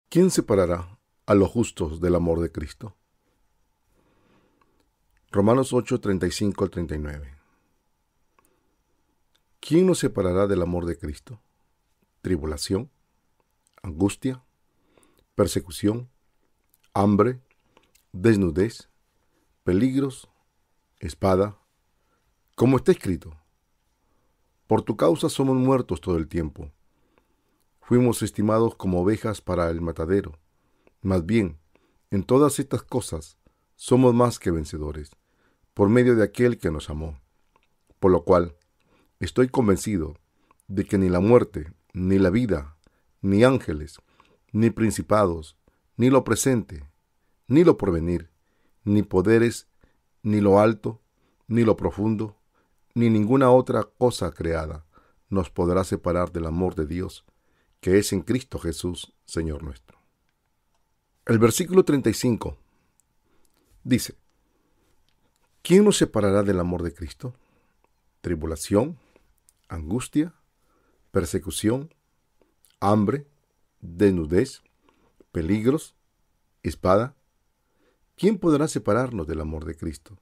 ¿Quién separará a los justos del amor de Cristo? Romanos 8, 35 al 39. ¿Quién nos separará del amor de Cristo? ¿Tribulación, angustia, persecución, hambre, desnudez, peligros, espada? Como está escrito: por tu causa somos muertos todo el tiempo. Fuimos estimados como ovejas para el matadero. Más bien, en todas estas cosas somos más que vencedores, por medio de aquel que nos amó. Por lo cual, estoy convencido de que ni la muerte, ni la vida, ni ángeles, ni principados, ni lo presente, ni lo porvenir, ni poderes, ni lo alto, ni lo profundo, ni ninguna otra cosa creada nos podrá separar del amor de Dios, que es en Cristo Jesús, Señor nuestro. El versículo 35 dice: ¿quién nos separará del amor de Cristo? ¿Tribulación, angustia, persecución, hambre, desnudez, peligros, espada? ¿Quién podrá separarnos del amor de Cristo?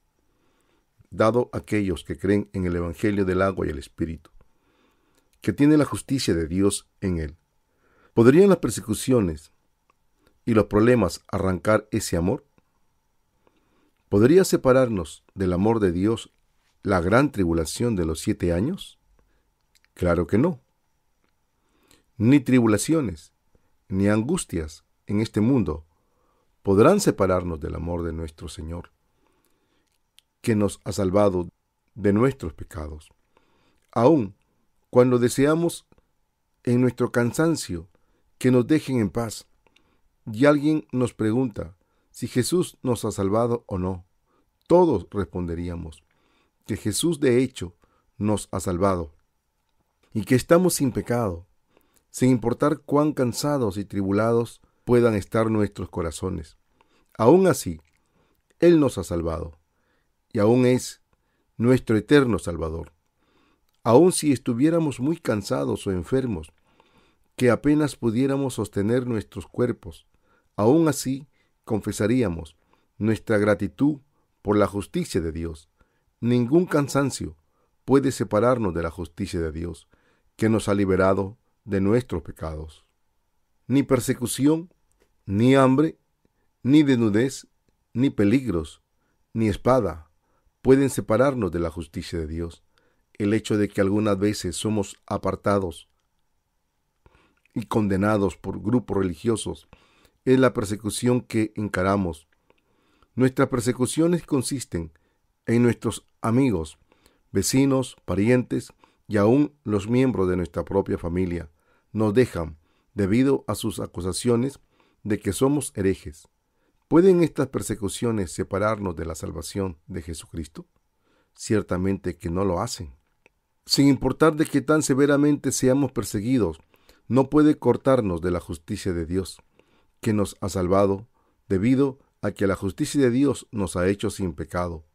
Dado aquellos que creen en el Evangelio del agua y el Espíritu, que tiene la justicia de Dios en él. ¿Podrían las persecuciones y los problemas arrancar ese amor? ¿Podría separarnos del amor de Dios la gran tribulación de los 7 años? Claro que no. Ni tribulaciones, ni angustias en este mundo podrán separarnos del amor de nuestro Señor, que nos ha salvado de nuestros pecados. Aun cuando deseamos en nuestro cansancio que nos dejen en paz, y alguien nos pregunta si Jesús nos ha salvado o no, todos responderíamos que Jesús de hecho nos ha salvado y que estamos sin pecado, sin importar cuán cansados y tribulados puedan estar nuestros corazones. Aún así, Él nos ha salvado y aún es nuestro eterno Salvador. Aun si estuviéramos muy cansados o enfermos, que apenas pudiéramos sostener nuestros cuerpos, aún así confesaríamos nuestra gratitud por la justicia de Dios. Ningún cansancio puede separarnos de la justicia de Dios, que nos ha liberado de nuestros pecados. Ni persecución, ni hambre, ni desnudez, ni peligros, ni espada pueden separarnos de la justicia de Dios. El hecho de que algunas veces somos apartados y condenados por grupos religiosos es la persecución que encaramos. Nuestras persecuciones consisten en nuestros amigos, vecinos, parientes y aún los miembros de nuestra propia familia nos dejan debido a sus acusaciones de que somos herejes. ¿Pueden estas persecuciones separarnos de la salvación de Jesucristo? Ciertamente que no lo hacen. Sin importar de qué tan severamente seamos perseguidos, no puede cortarnos de la justicia de Dios, que nos ha salvado, debido a que la justicia de Dios nos ha hecho sin pecado,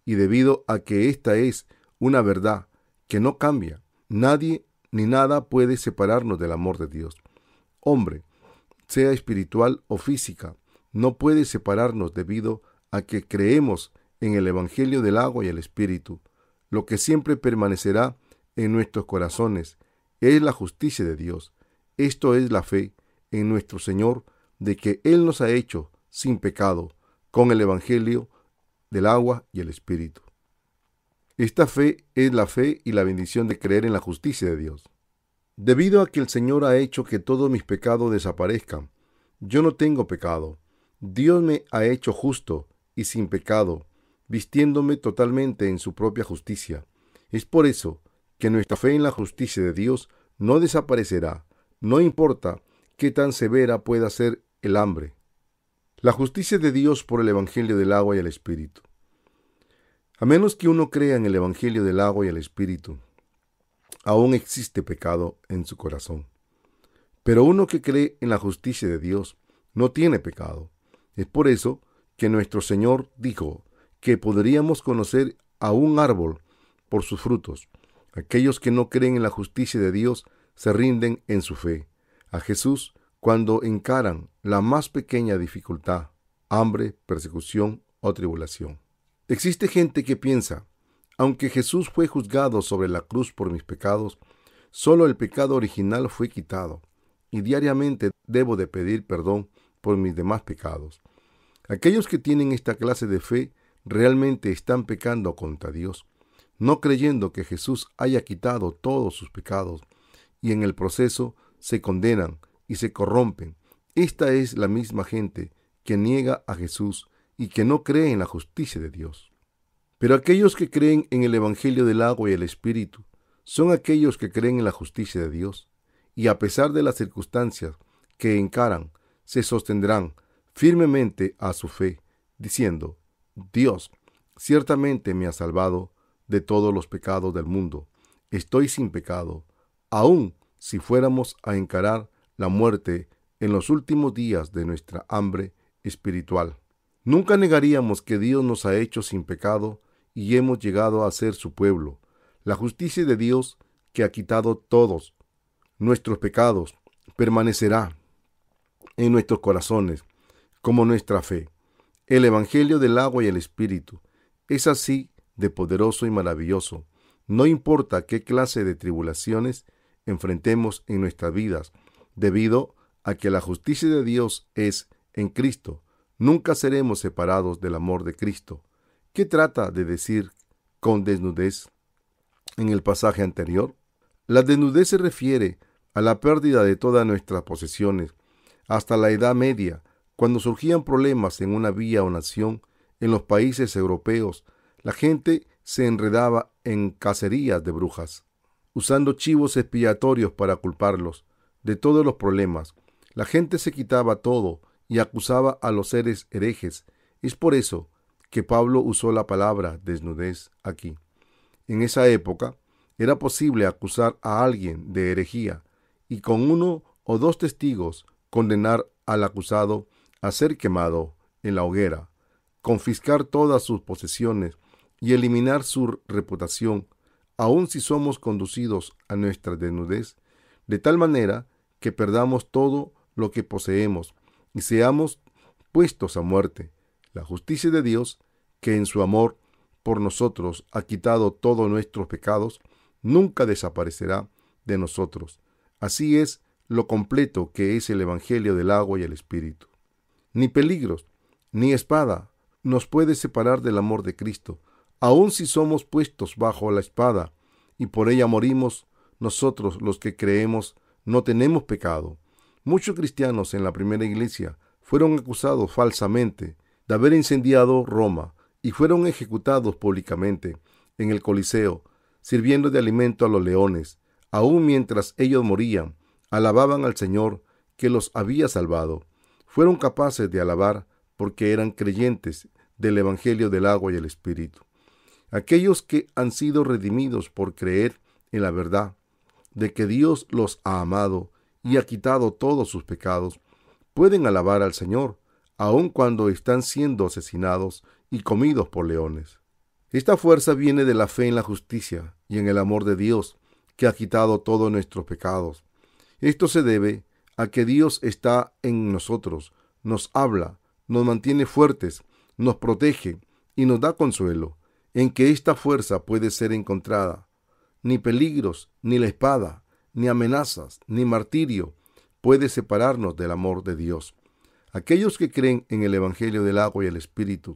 y debido a que esta es una verdad que no cambia. Nadie ni nada puede separarnos del amor de Dios. Hombre, sea espiritual o física, no puede separarnos debido a que creemos en el Evangelio del agua y el Espíritu. Lo que siempre permanecerá en nuestros corazones es la justicia de Dios. Esto es la fe en nuestro Señor, de que Él nos ha hecho sin pecado con el Evangelio del agua y el Espíritu. Esta fe es la fe y la bendición de creer en la justicia de Dios. Debido a que el Señor ha hecho que todos mis pecados desaparezcan, yo no tengo pecado. Dios me ha hecho justo y sin pecado, vistiéndome totalmente en su propia justicia. Es por eso que nuestra fe en la justicia de Dios no desaparecerá, no importa qué tan severa pueda ser el hambre. La justicia de Dios por el Evangelio del agua y el Espíritu. A menos que uno crea en el Evangelio del agua y el Espíritu, aún existe pecado en su corazón. Pero uno que cree en la justicia de Dios no tiene pecado. Es por eso que nuestro Señor dijo que podríamos conocer a un árbol por sus frutos. Aquellos que no creen en la justicia de Dios se rinden en su fe a Jesús cuando encaran la más pequeña dificultad, hambre, persecución o tribulación. Existe gente que piensa, aunque Jesús fue juzgado sobre la cruz por mis pecados, solo el pecado original fue quitado, y diariamente debo de pedir perdón por mis demás pecados. Aquellos que tienen esta clase de fe realmente están pecando contra Dios, no creyendo que Jesús haya quitado todos sus pecados, y en el proceso se condenan y se corrompen. Esta es la misma gente que niega a Jesús y que no cree en la justicia de Dios. Pero aquellos que creen en el Evangelio del agua y el Espíritu son aquellos que creen en la justicia de Dios, y a pesar de las circunstancias que encaran, se sostendrán firmemente a su fe, diciendo: Dios ciertamente me ha salvado de todos los pecados del mundo. Estoy sin pecado, aun si fuéramos a encarar la muerte en los últimos días de nuestra hambre espiritual. Nunca negaríamos que Dios nos ha hecho sin pecado y hemos llegado a ser su pueblo. La justicia de Dios, que ha quitado todos nuestros pecados, permanecerá en nuestros corazones como nuestra fe. El Evangelio del agua y el Espíritu es así de poderoso y maravilloso. No importa qué clase de tribulaciones enfrentemos en nuestras vidas, debido a que la justicia de Dios es en Cristo, nunca seremos separados del amor de Cristo. ¿Qué trata de decir con desnudez en el pasaje anterior? La desnudez se refiere a la pérdida de todas nuestras posesiones. Hasta la Edad Media, cuando surgían problemas en una villa o nación, en los países europeos, la gente se enredaba en cacerías de brujas, usando chivos expiatorios para culparlos de todos los problemas. La gente se quitaba todo y acusaba a los seres herejes. Es por eso que Pablo usó la palabra desnudez aquí. En esa época era posible acusar a alguien de herejía y con 1 o 2 testigos condenar al acusado a ser quemado en la hoguera, confiscar todas sus posesiones y eliminar su reputación, aun si somos conducidos a nuestra desnudez, de tal manera que perdamos todo lo que poseemos y seamos puestos a muerte. La justicia de Dios, que en su amor por nosotros ha quitado todos nuestros pecados, nunca desaparecerá de nosotros. Así es lo completo que es el Evangelio del agua y el Espíritu. Ni peligros, ni espada nos puede separar del amor de Cristo, aun si somos puestos bajo la espada y por ella morimos. Nosotros, los que creemos, no tenemos pecado. Muchos cristianos en la primera iglesia fueron acusados falsamente de haber incendiado Roma y fueron ejecutados públicamente en el Coliseo, sirviendo de alimento a los leones. Aun mientras ellos morían, alababan al Señor que los había salvado. Fueron capaces de alabar porque eran creyentes del Evangelio del agua y el Espíritu. Aquellos que han sido redimidos por creer en la verdad de que Dios los ha amado y ha quitado todos sus pecados, pueden alabar al Señor, aun cuando están siendo asesinados y comidos por leones. Esta fuerza viene de la fe en la justicia y en el amor de Dios, que ha quitado todos nuestros pecados. Esto se debe a que Dios está en nosotros, nos habla, nos mantiene fuertes, nos protege y nos da consuelo. En que esta fuerza puede ser encontrada. Ni peligros, ni la espada, ni amenazas, ni martirio puede separarnos del amor de Dios. Aquellos que creen en el Evangelio del agua y el Espíritu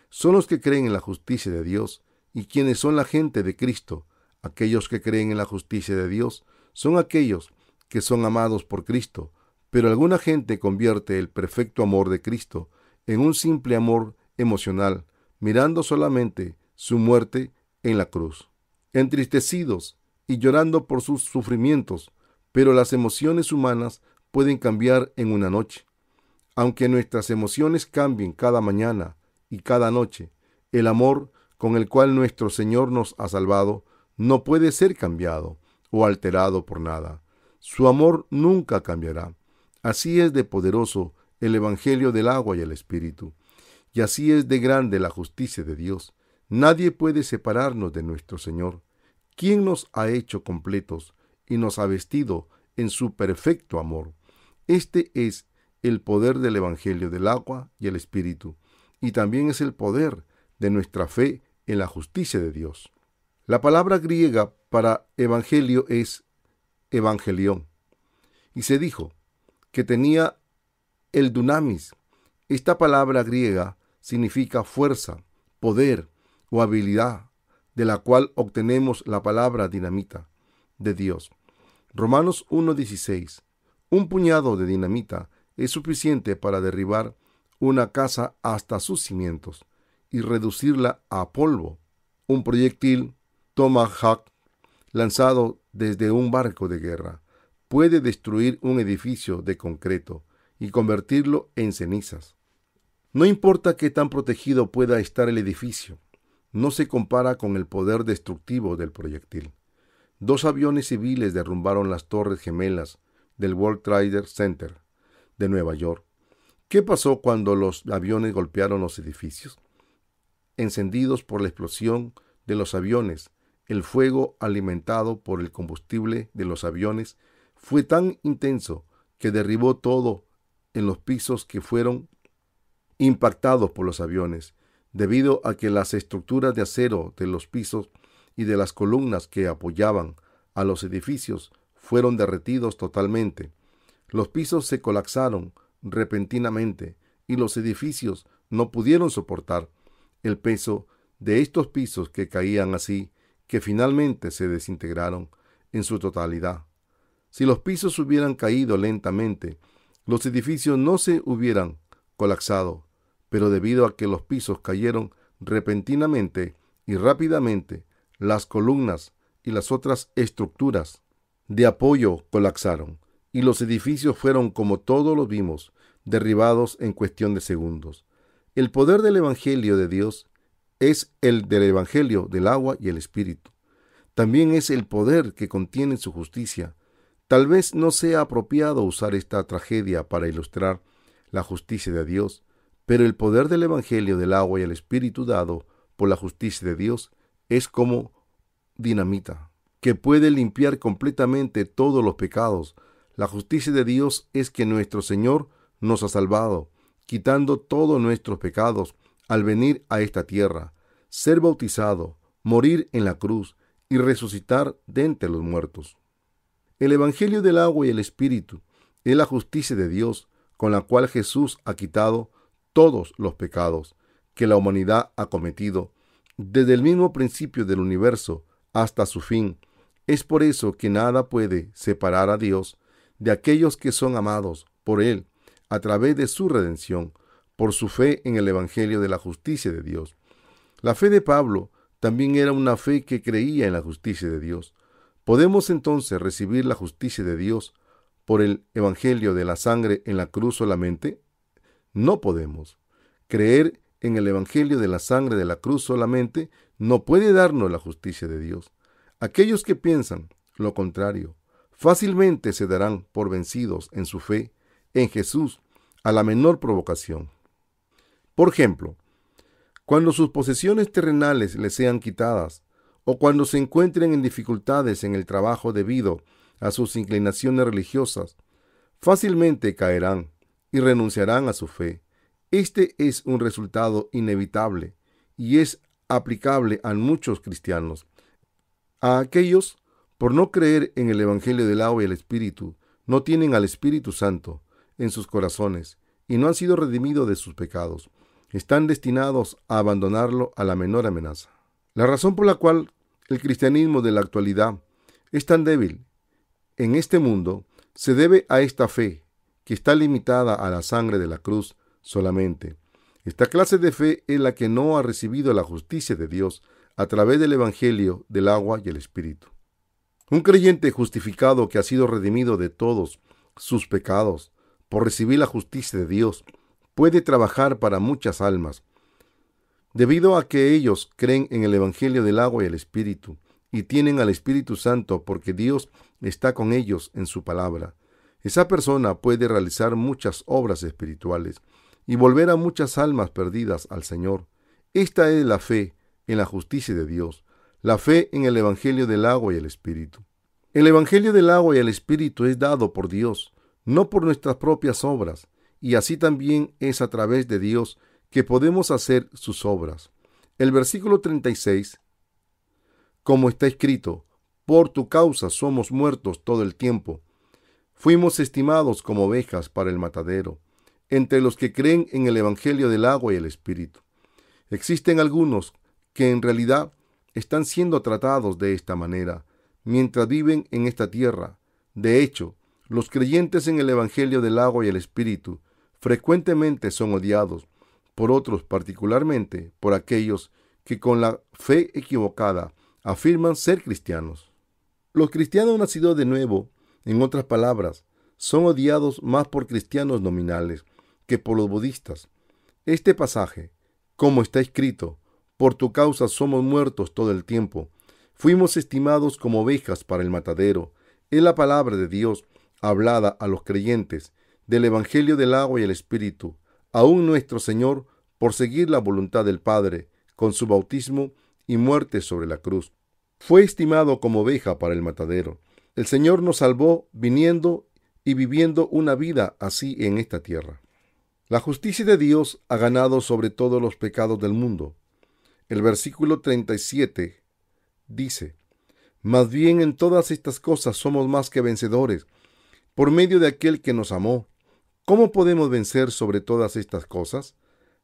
son los que creen en la justicia de Dios y quienes son la gente de Cristo. Aquellos que creen en la justicia de Dios son aquellos que son amados por Cristo, pero alguna gente convierte el perfecto amor de Cristo en un simple amor emocional, mirando solamente su muerte en la cruz, entristecidos y llorando por sus sufrimientos, pero las emociones humanas pueden cambiar en una noche. Aunque nuestras emociones cambien cada mañana y cada noche, el amor con el cual nuestro Señor nos ha salvado no puede ser cambiado o alterado por nada. Su amor nunca cambiará. Así es de poderoso el Evangelio del agua y el Espíritu, y así es de grande la justicia de Dios. Nadie puede separarnos de nuestro Señor, quien nos ha hecho completos y nos ha vestido en su perfecto amor. Este es el poder del Evangelio del agua y el Espíritu, y también es el poder de nuestra fe en la justicia de Dios. La palabra griega para evangelio es evangelión, y se dijo que tenía el dunamis. Esta palabra griega significa fuerza, poder o habilidad, de la cual obtenemos la palabra dinamita de Dios. Romanos 1:16. Un puñado de dinamita es suficiente para derribar una casa hasta sus cimientos y reducirla a polvo. Un proyectil Tomahawk lanzado desde un barco de guerra puede destruir un edificio de concreto y convertirlo en cenizas. No importa qué tan protegido pueda estar el edificio, no se compara con el poder destructivo del proyectil. 2 aviones civiles derrumbaron las torres gemelas del World Trade Center de Nueva York. ¿Qué pasó cuando los aviones golpearon los edificios? Encendidos por la explosión de los aviones, el fuego alimentado por el combustible de los aviones fue tan intenso que derribó todo en los pisos que fueron impactados por los aviones, debido a que las estructuras de acero de los pisos y de las columnas que apoyaban a los edificios fueron derretidos totalmente. Los pisos se colapsaron repentinamente y los edificios no pudieron soportar el peso de estos pisos que caían así que finalmente se desintegraron en su totalidad. Si los pisos hubieran caído lentamente, los edificios no se hubieran colapsado, pero debido a que los pisos cayeron repentinamente y rápidamente, las columnas y las otras estructuras de apoyo colapsaron, y los edificios fueron, como todos los vimos, derribados en cuestión de segundos. El poder del Evangelio de Dios es el del Evangelio del agua y el Espíritu. También es el poder que contiene su justicia. Tal vez no sea apropiado usar esta tragedia para ilustrar la justicia de Dios, pero el poder del Evangelio del agua y el Espíritu dado por la justicia de Dios es como dinamita, que puede limpiar completamente todos los pecados. La justicia de Dios es que nuestro Señor nos ha salvado, quitando todos nuestros pecados al venir a esta tierra, ser bautizado, morir en la cruz y resucitar de entre los muertos. El Evangelio del agua y el Espíritu es la justicia de Dios con la cual Jesús ha quitado todos los pecados que la humanidad ha cometido desde el mismo principio del universo hasta su fin. Es por eso que nada puede separar a Dios de aquellos que son amados por Él a través de su redención, por su fe en el Evangelio de la justicia de Dios. La fe de Pablo también era una fe que creía en la justicia de Dios. ¿Podemos entonces recibir la justicia de Dios por el Evangelio de la sangre en la cruz solamente? No podemos. Creer en el Evangelio de la sangre de la cruz solamente no puede darnos la justicia de Dios. Aquellos que piensan lo contrario fácilmente se darán por vencidos en su fe en Jesús a la menor provocación. Por ejemplo, cuando sus posesiones terrenales les sean quitadas, o cuando se encuentren en dificultades en el trabajo debido a sus inclinaciones religiosas, fácilmente caerán y renunciarán a su fe. Este es un resultado inevitable y es aplicable a muchos cristianos. A aquellos, por no creer en el Evangelio del agua y el Espíritu, no tienen al Espíritu Santo en sus corazones y no han sido redimidos de sus pecados. Están destinados a abandonarlo a la menor amenaza. La razón por la cual el cristianismo de la actualidad es tan débil en este mundo se debe a esta fe que está limitada a la sangre de la cruz solamente. Esta clase de fe es la que no ha recibido la justicia de Dios a través del Evangelio del agua y el Espíritu. Un creyente justificado que ha sido redimido de todos sus pecados por recibir la justicia de Dios puede trabajar para muchas almas, debido a que ellos creen en el Evangelio del agua y el Espíritu y tienen al Espíritu Santo porque Dios está con ellos en su palabra. Esa persona puede realizar muchas obras espirituales y volver a muchas almas perdidas al Señor. Esta es la fe en la justicia de Dios, la fe en el Evangelio del agua y el Espíritu. El Evangelio del agua y el Espíritu es dado por Dios, no por nuestras propias obras, y así también es a través de Dios que podemos hacer sus obras. El versículo 36, como está escrito, por tu causa somos muertos todo el tiempo. Fuimos estimados como ovejas para el matadero, entre los que creen en el Evangelio del agua y el Espíritu. Existen algunos que en realidad están siendo tratados de esta manera, mientras viven en esta tierra. De hecho, los creyentes en el Evangelio del agua y el Espíritu frecuentemente son odiados por otros, particularmente por aquellos que con la fe equivocada afirman ser cristianos. Los cristianos nacidos de nuevo, en otras palabras, son odiados más por cristianos nominales que por los budistas. Este pasaje, como está escrito, por tu causa somos muertos todo el tiempo, fuimos estimados como ovejas para el matadero, es la palabra de Dios hablada a los creyentes del Evangelio del agua y el Espíritu, aún nuestro Señor, por seguir la voluntad del Padre, con su bautismo y muerte sobre la cruz. Fue estimado como oveja para el matadero. El Señor nos salvó viniendo y viviendo una vida así en esta tierra. La justicia de Dios ha ganado sobre todos los pecados del mundo. El versículo 37 dice, más bien en todas estas cosas somos más que vencedores, por medio de aquel que nos amó. ¿Cómo podemos vencer sobre todas estas cosas?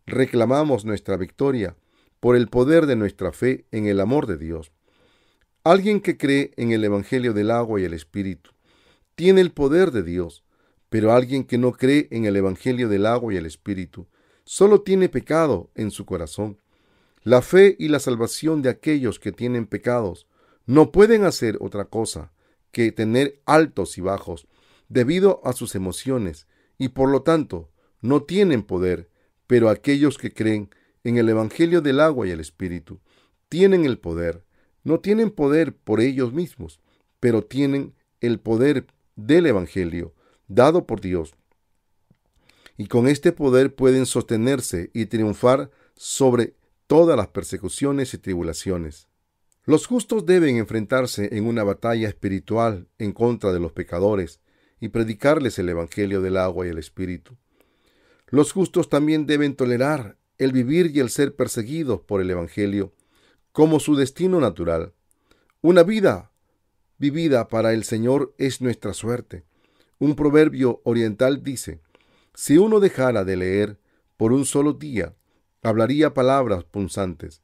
Reclamamos nuestra victoria por el poder de nuestra fe en el amor de Dios. Alguien que cree en el Evangelio del agua y el Espíritu tiene el poder de Dios, pero alguien que no cree en el Evangelio del agua y el Espíritu solo tiene pecado en su corazón. La fe y la salvación de aquellos que tienen pecados no pueden hacer otra cosa que tener altos y bajos debido a sus emociones y por lo tanto no tienen poder, pero aquellos que creen en el Evangelio del agua y el Espíritu tienen el poder. No tienen poder por ellos mismos, pero tienen el poder del Evangelio dado por Dios. Y con este poder pueden sostenerse y triunfar sobre todas las persecuciones y tribulaciones. Los justos deben enfrentarse en una batalla espiritual en contra de los pecadores y predicarles el Evangelio del agua y el Espíritu. Los justos también deben tolerar el vivir y el ser perseguidos por el Evangelio como su destino natural. Una vida vivida para el Señor es nuestra suerte. Un proverbio oriental dice, si uno dejara de leer por un solo día, hablaría palabras punzantes.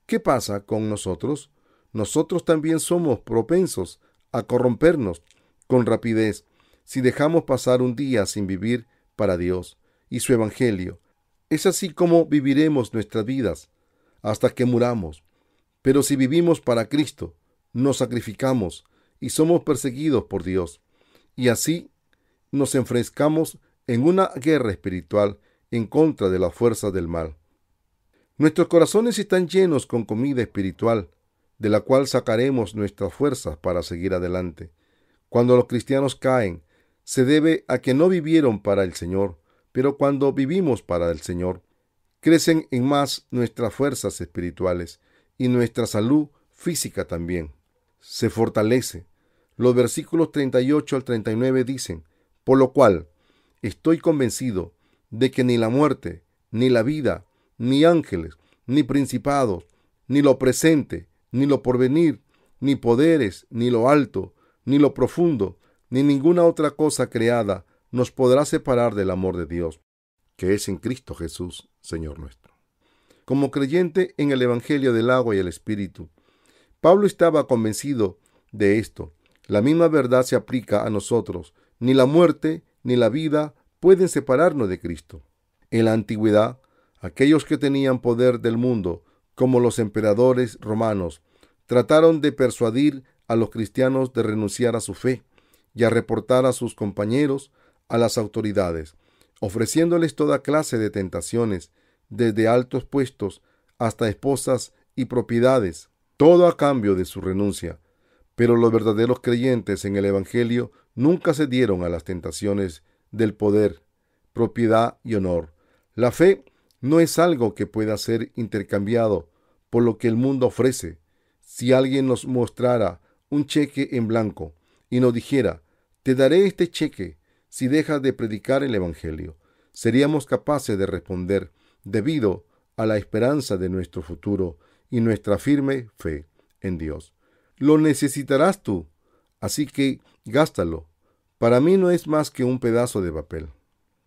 ¿Qué pasa con nosotros? Nosotros también somos propensos a corrompernos con rapidez si dejamos pasar un día sin vivir para Dios y su Evangelio. Es así como viviremos nuestras vidas hasta que muramos. Pero si vivimos para Cristo, nos sacrificamos y somos perseguidos por Dios. Y así nos enfrascamos en una guerra espiritual en contra de las fuerzas del mal. Nuestros corazones están llenos con comida espiritual, de la cual sacaremos nuestras fuerzas para seguir adelante. Cuando los cristianos caen, se debe a que no vivieron para el Señor, pero cuando vivimos para el Señor, crecen en más nuestras fuerzas espirituales y nuestra salud física también se fortalece. Los versículos 38 al 39 dicen, por lo cual estoy convencido de que ni la muerte, ni la vida, ni ángeles, ni principados, ni lo presente, ni lo porvenir, ni poderes, ni lo alto, ni lo profundo, ni ninguna otra cosa creada nos podrá separar del amor de Dios, que es en Cristo Jesús, Señor nuestro. Como creyente en el Evangelio del agua y el Espíritu, Pablo estaba convencido de esto. La misma verdad se aplica a nosotros. Ni la muerte ni la vida pueden separarnos de Cristo. En la antigüedad, aquellos que tenían poder del mundo, como los emperadores romanos, trataron de persuadir a los cristianos de renunciar a su fe y a reportar a sus compañeros a las autoridades, ofreciéndoles toda clase de tentaciones, desde altos puestos hasta esposas y propiedades, todo a cambio de su renuncia. Pero los verdaderos creyentes en el Evangelio nunca cedieron a las tentaciones del poder, propiedad y honor. La fe no es algo que pueda ser intercambiado por lo que el mundo ofrece. Si alguien nos mostrara un cheque en blanco y nos dijera, te daré este cheque si dejas de predicar el Evangelio? Seríamos capaces de responder debido a la esperanza de nuestro futuro y nuestra firme fe en Dios. Lo necesitarás tú, así que gástalo. Para mí no es más que un pedazo de papel.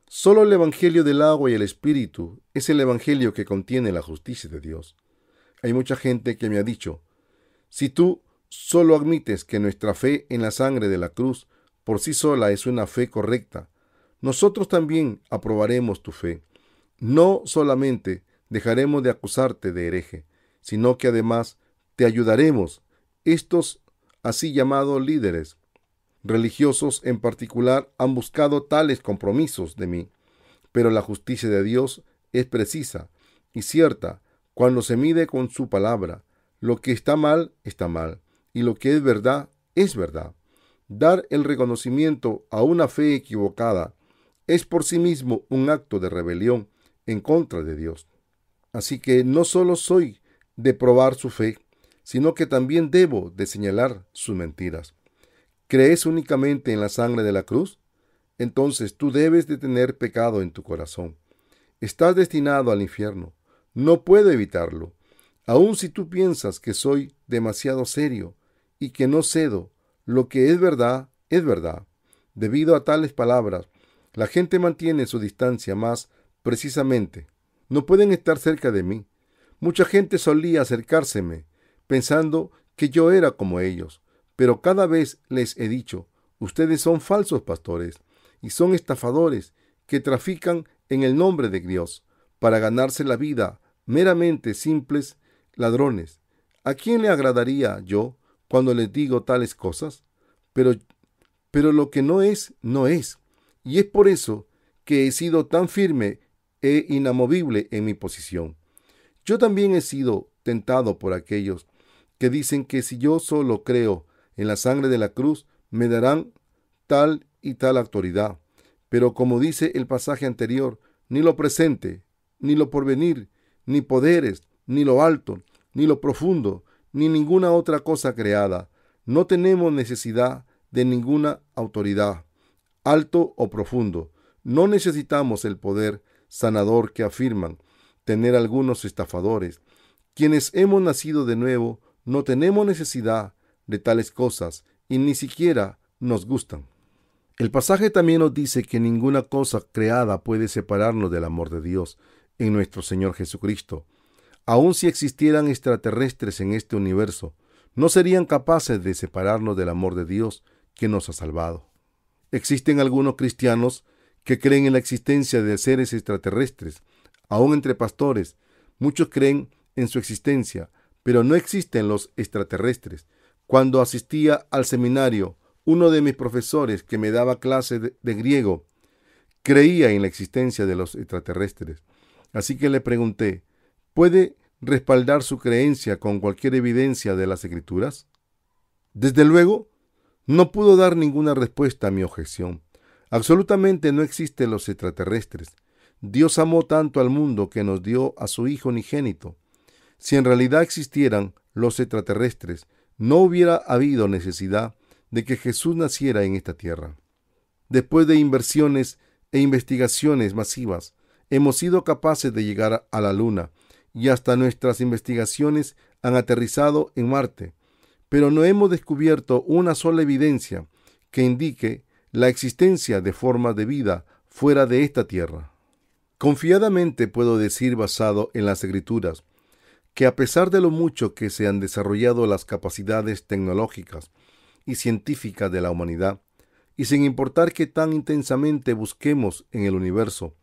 Solo el Evangelio del agua y el Espíritu es el Evangelio que contiene la justicia de Dios. Hay mucha gente que me ha dicho, si tú solo admites que nuestra fe en la sangre de la cruz por sí sola es una fe correcta, nosotros también aprobaremos tu fe. No solamente dejaremos de acusarte de hereje, sino que además te ayudaremos. Estos así llamados líderes religiosos en particular han buscado tales compromisos de mí, pero la justicia de Dios es precisa y cierta cuando se mide con su palabra. Lo que está mal, y lo que es verdad. Dar el reconocimiento a una fe equivocada es por sí mismo un acto de rebelión en contra de Dios. Así que no solo soy de probar su fe, sino que también debo de señalar sus mentiras. ¿Crees únicamente en la sangre de la cruz? Entonces tú debes de tener pecado en tu corazón. Estás destinado al infierno. No puedo evitarlo. Aun si tú piensas que soy demasiado serio y que no cedo, lo que es verdad, es verdad. Debido a tales palabras, la gente mantiene su distancia más precisamente. No pueden estar cerca de mí. Mucha gente solía acercárseme pensando que yo era como ellos, pero cada vez les he dicho, ustedes son falsos pastores y son estafadores que trafican en el nombre de Dios para ganarse la vida, meramente simples ladrones. ¿A quién le agradaría yo cuando les digo tales cosas? Pero lo que no es, no es. Y es por eso que he sido tan firme e inamovible en mi posición. Yo también he sido tentado por aquellos que dicen que si yo solo creo en la sangre de la cruz, me darán tal y tal autoridad. Pero como dice el pasaje anterior, ni lo presente, ni lo porvenir, ni poderes, ni lo alto, ni lo profundo, ni ninguna otra cosa creada. No tenemos necesidad de ninguna autoridad, alto o profundo. No necesitamos el poder sanador que afirman tener algunos estafadores. Quienes hemos nacido de nuevo no tenemos necesidad de tales cosas y ni siquiera nos gustan. El pasaje también nos dice que ninguna cosa creada puede separarnos del amor de Dios en nuestro Señor Jesucristo. Aun si existieran extraterrestres en este universo, no serían capaces de separarnos del amor de Dios que nos ha salvado. Existen algunos cristianos que creen en la existencia de seres extraterrestres. Aún entre pastores, muchos creen en su existencia, pero no existen los extraterrestres. Cuando asistía al seminario, uno de mis profesores que me daba clase de griego creía en la existencia de los extraterrestres. Así que le pregunté, ¿puede respaldar su creencia con cualquier evidencia de las Escrituras? Desde luego, no pudo dar ninguna respuesta a mi objeción. Absolutamente no existen los extraterrestres. Dios amó tanto al mundo que nos dio a su Hijo unigénito. Si en realidad existieran los extraterrestres, no hubiera habido necesidad de que Jesús naciera en esta tierra. Después de inversiones e investigaciones masivas, hemos sido capaces de llegar a la Luna y hasta nuestras investigaciones han aterrizado en Marte, pero no hemos descubierto una sola evidencia que indique la existencia de formas de vida fuera de esta tierra. Confiadamente puedo decir, basado en las Escrituras, que a pesar de lo mucho que se han desarrollado las capacidades tecnológicas y científicas de la humanidad, y sin importar qué tan intensamente busquemos en el universo,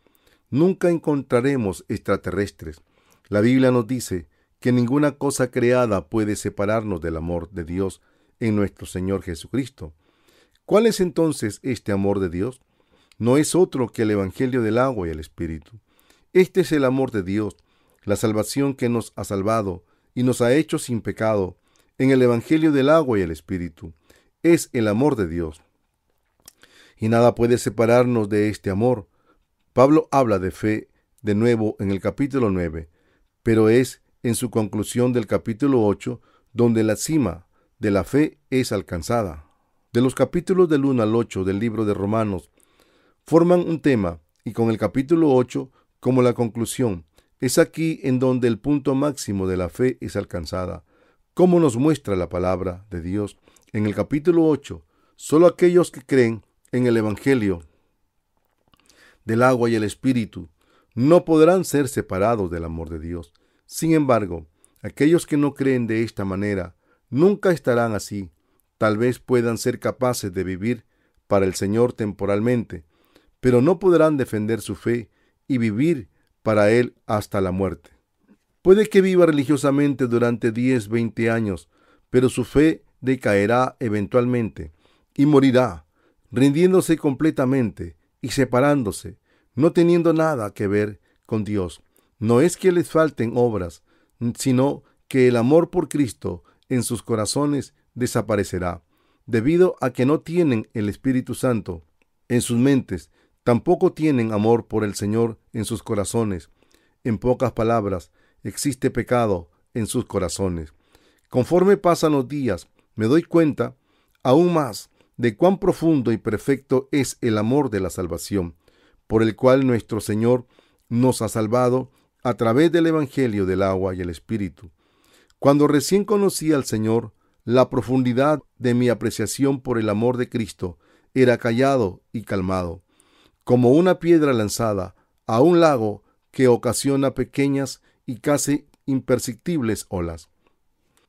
nunca encontraremos extraterrestres. La Biblia nos dice que ninguna cosa creada puede separarnos del amor de Dios en nuestro Señor Jesucristo. ¿Cuál es entonces este amor de Dios? No es otro que el Evangelio del agua y el Espíritu. Este es el amor de Dios, la salvación que nos ha salvado y nos ha hecho sin pecado en el Evangelio del agua y el Espíritu. Es el amor de Dios. Y nada puede separarnos de este amor. Pablo habla de fe de nuevo en el capítulo 9, pero es en su conclusión del capítulo 8 donde la cima de la fe es alcanzada. De los capítulos del 1 al 8 del libro de Romanos, forman un tema, y con el capítulo 8 como la conclusión. Es aquí en donde el punto máximo de la fe es alcanzada. Como nos muestra la palabra de Dios en el capítulo 8, solo aquellos que creen en el Evangelio del agua y el Espíritu no podrán ser separados del amor de Dios. Sin embargo, aquellos que no creen de esta manera nunca estarán así. Tal vez puedan ser capaces de vivir para el Señor temporalmente, pero no podrán defender su fe y vivir para Él hasta la muerte. Puede que viva religiosamente durante 10, 20 años, pero su fe decaerá eventualmente y morirá, rindiéndose completamente y separándose, no teniendo nada que ver con Dios. No es que les falten obras, sino que el amor por Cristo en sus corazones desaparecerá, debido a que no tienen el Espíritu Santo en sus mentes. Tampoco tienen amor por el Señor en sus corazones. En pocas palabras, existe pecado en sus corazones. Conforme pasan los días, me doy cuenta aún más de cuán profundo y perfecto es el amor de la salvación, por el cual nuestro Señor nos ha salvado a través del Evangelio del agua y el Espíritu. Cuando recién conocí al Señor, la profundidad de mi apreciación por el amor de Cristo era callado y calmado, como una piedra lanzada a un lago que ocasiona pequeñas y casi imperceptibles olas.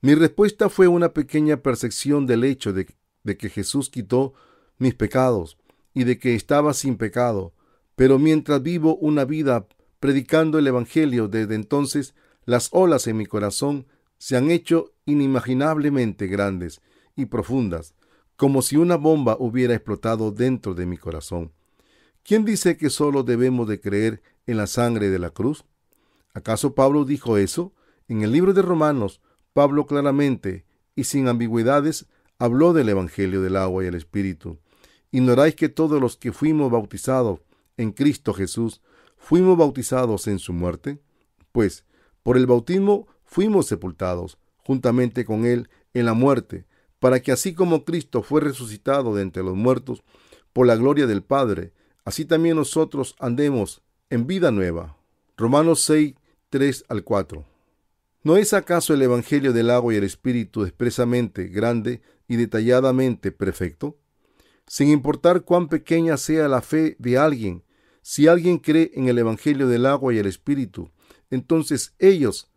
Mi respuesta fue una pequeña percepción del hecho de que Jesús quitó mis pecados y de que estaba sin pecado. Pero mientras vivo una vida predicando el Evangelio desde entonces, las olas en mi corazón se han hecho inimaginablemente grandes y profundas, como si una bomba hubiera explotado dentro de mi corazón. ¿Quién dice que solo debemos de creer en la sangre de la cruz? ¿Acaso Pablo dijo eso? En el libro de Romanos, Pablo claramente y sin ambigüedades habló del Evangelio del agua y el Espíritu. ¿Ignoráis que todos los que fuimos bautizados en Cristo Jesús fuimos bautizados en su muerte? Pues por el bautismo fuimos sepultados juntamente con él en la muerte, para que así como Cristo fue resucitado de entre los muertos por la gloria del Padre, así también nosotros andemos en vida nueva. Romanos 6, 3 al 4. ¿No es acaso el Evangelio del agua y el Espíritu expresamente grande y detalladamente perfecto? Sin importar cuán pequeña sea la fe de alguien, si alguien cree en el Evangelio del agua y el Espíritu, entonces ellos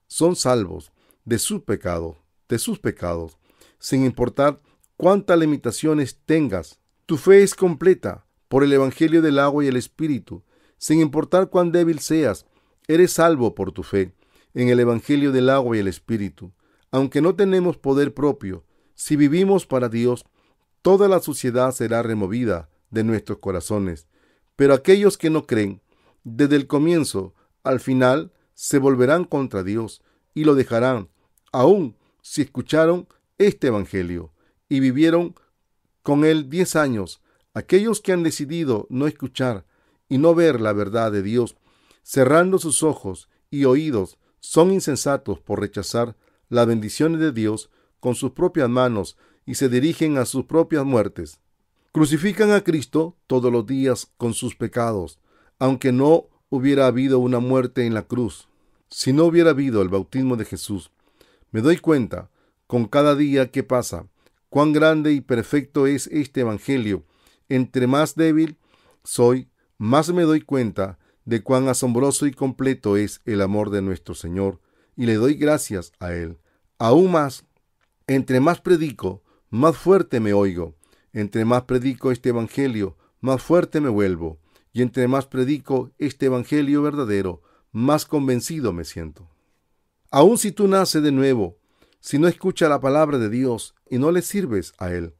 son salvos de sus pecados, sin importar cuántas limitaciones tengas. Tu fe es completa por el Evangelio del agua y el Espíritu. Sin importar cuán débil seas, eres salvo por tu fe en el Evangelio del agua y el Espíritu. Aunque no tenemos poder propio, si vivimos para Dios, toda la suciedad será removida de nuestros corazones. Pero aquellos que no creen, desde el comienzo al final, se volverán contra Dios y lo dejarán, aun si escucharon este Evangelio y vivieron con él 10 años. Aquellos que han decidido no escuchar y no ver la verdad de Dios, cerrando sus ojos y oídos, son insensatos por rechazar las bendiciones de Dios con sus propias manos y se dirigen a sus propias muertes. Crucifican a Cristo todos los días con sus pecados, aunque no hubiera habido una muerte en la cruz. Si no hubiera habido el bautismo de Jesús, me doy cuenta, con cada día que pasa, cuán grande y perfecto es este Evangelio. Entre más débil soy, más me doy cuenta de cuán asombroso y completo es el amor de nuestro Señor, y le doy gracias a Él. Aún más, entre más predico, más fuerte me oigo. Entre más predico este Evangelio, más fuerte me vuelvo. Y entre más predico este Evangelio verdadero, más convencido me siento. Aun si tú naces de nuevo, si no escuchas la palabra de Dios y no le sirves a Él,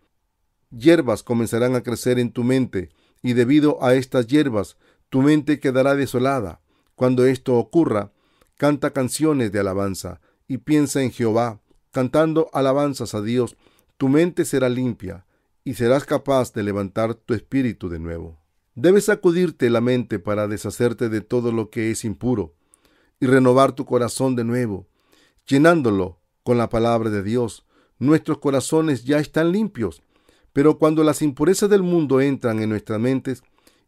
hierbas comenzarán a crecer en tu mente, y debido a estas hierbas, tu mente quedará desolada. Cuando esto ocurra, canta canciones de alabanza y piensa en Jehová. Cantando alabanzas a Dios, tu mente será limpia y serás capaz de levantar tu espíritu de nuevo. Debes sacudirte la mente para deshacerte de todo lo que es impuro y renovar tu corazón de nuevo, llenándolo con la palabra de Dios. Nuestros corazones ya están limpios, pero cuando las impurezas del mundo entran en nuestras mentes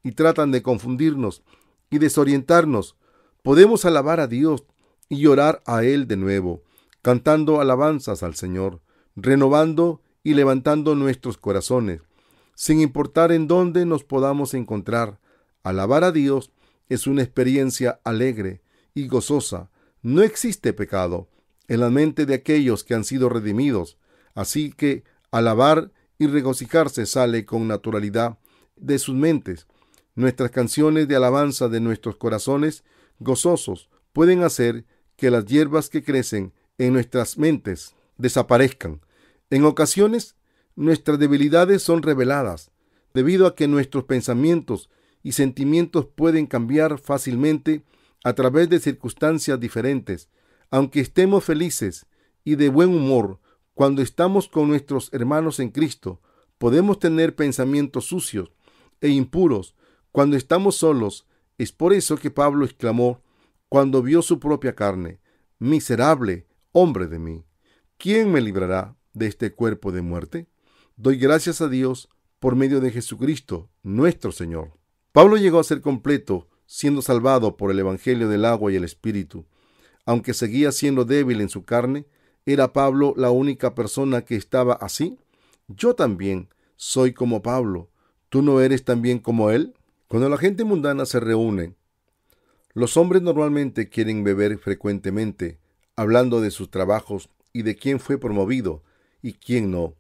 y tratan de confundirnos y desorientarnos, podemos alabar a Dios y orar a Él de nuevo, cantando alabanzas al Señor, renovando y levantando nuestros corazones, sin importar en dónde nos podamos encontrar. Alabar a Dios es una experiencia alegre y gozosa. No existe pecado en la mente de aquellos que han sido redimidos, así que alabar y regocijarse sale con naturalidad de sus mentes. Nuestras canciones de alabanza de nuestros corazones gozosos pueden hacer que las hierbas que crecen en nuestras mentes desaparezcan. En ocasiones, nuestras debilidades son reveladas, debido a que nuestros pensamientos y sentimientos pueden cambiar fácilmente a través de circunstancias diferentes. Aunque estemos felices y de buen humor cuando estamos con nuestros hermanos en Cristo, podemos tener pensamientos sucios e impuros cuando estamos solos. Es por eso que Pablo exclamó cuando vio su propia carne: miserable hombre de mí, ¿quién me librará de este cuerpo de muerte? Doy gracias a Dios por medio de Jesucristo, nuestro Señor. Pablo llegó a ser completo, siendo salvado por el Evangelio del agua y el Espíritu. Aunque seguía siendo débil en su carne, ¿era Pablo la única persona que estaba así? Yo también soy como Pablo. ¿Tú no eres también como él? Cuando la gente mundana se reúne, los hombres normalmente quieren beber frecuentemente, hablando de sus trabajos y de quién fue promovido y quién no,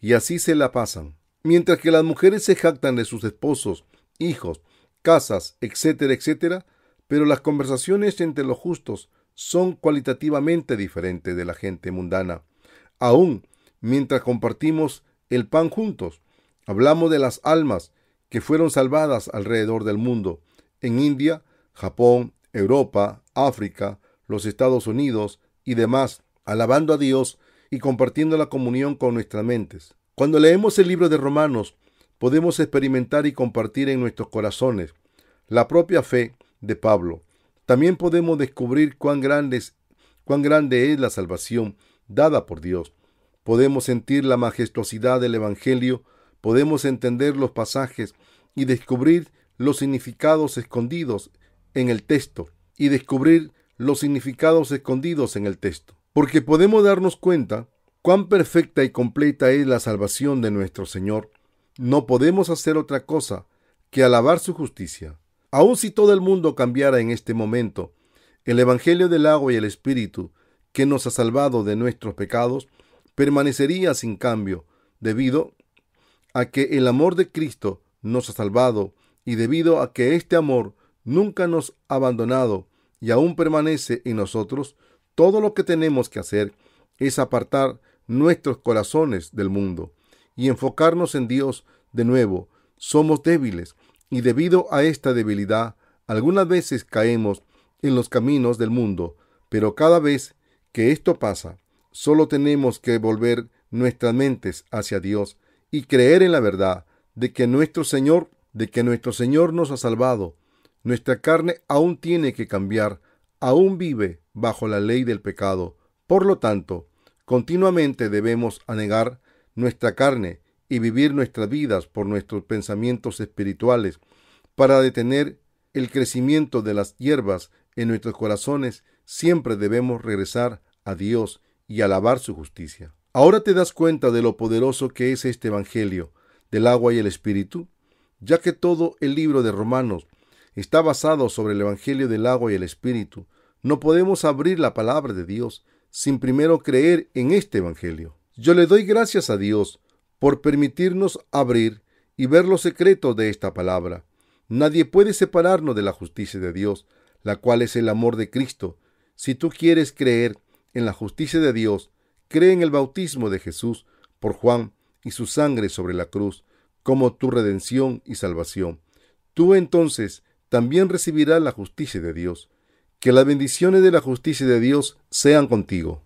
y así se la pasan. Mientras que las mujeres se jactan de sus esposos, hijos, casas, etcétera, etcétera, pero las conversaciones entre los justos son cualitativamente diferentes de la gente mundana. Aún mientras compartimos el pan juntos, hablamos de las almas que fueron salvadas alrededor del mundo, en India, Japón, Europa, África, los Estados Unidos y demás, alabando a Dios y compartiendo la comunión con nuestras mentes. Cuando leemos el libro de Romanos, podemos experimentar y compartir en nuestros corazones la propia fe de Pablo. También podemos descubrir cuán grande es la salvación dada por Dios. Podemos sentir la majestuosidad del Evangelio, podemos entender los pasajes y descubrir los significados escondidos en el texto. Porque podemos darnos cuenta cuán perfecta y completa es la salvación de nuestro Señor. No podemos hacer otra cosa que alabar su justicia. Aun si todo el mundo cambiara en este momento, el Evangelio del agua y el Espíritu, que nos ha salvado de nuestros pecados, permanecería sin cambio, debido a que el amor de Cristo nos ha salvado y debido a que este amor nunca nos ha abandonado y aún permanece en nosotros. Todo lo que tenemos que hacer es apartar nuestros corazones del mundo y enfocarnos en Dios de nuevo. Somos débiles y debido a esta debilidad, algunas veces caemos en los caminos del mundo, pero cada vez que esto pasa, solo tenemos que volver nuestras mentes hacia Dios y creer en la verdad de que nuestro Señor nos ha salvado. Nuestra carne aún tiene que cambiar, aún vive bajo la ley del pecado. Por lo tanto, continuamente debemos anegar nuestra carne y vivir nuestras vidas por nuestros pensamientos espirituales. Para detener el crecimiento de las hierbas en nuestros corazones, siempre debemos regresar a Dios y alabar su justicia. ¿Ahora te das cuenta de lo poderoso que es este Evangelio del agua y el Espíritu? Ya que todo el libro de Romanos está basado sobre el Evangelio del agua y el Espíritu, no podemos abrir la palabra de Dios sin primero creer en este Evangelio. Yo le doy gracias a Dios por permitirnos abrir y ver los secretos de esta palabra. Nadie puede separarnos de la justicia de Dios, la cual es el amor de Cristo. Si tú quieres creer en la justicia de Dios, cree en el bautismo de Jesús por Juan y su sangre sobre la cruz como tu redención y salvación. Tú entonces también recibirás la justicia de Dios. Que las bendiciones de la justicia de Dios sean contigo.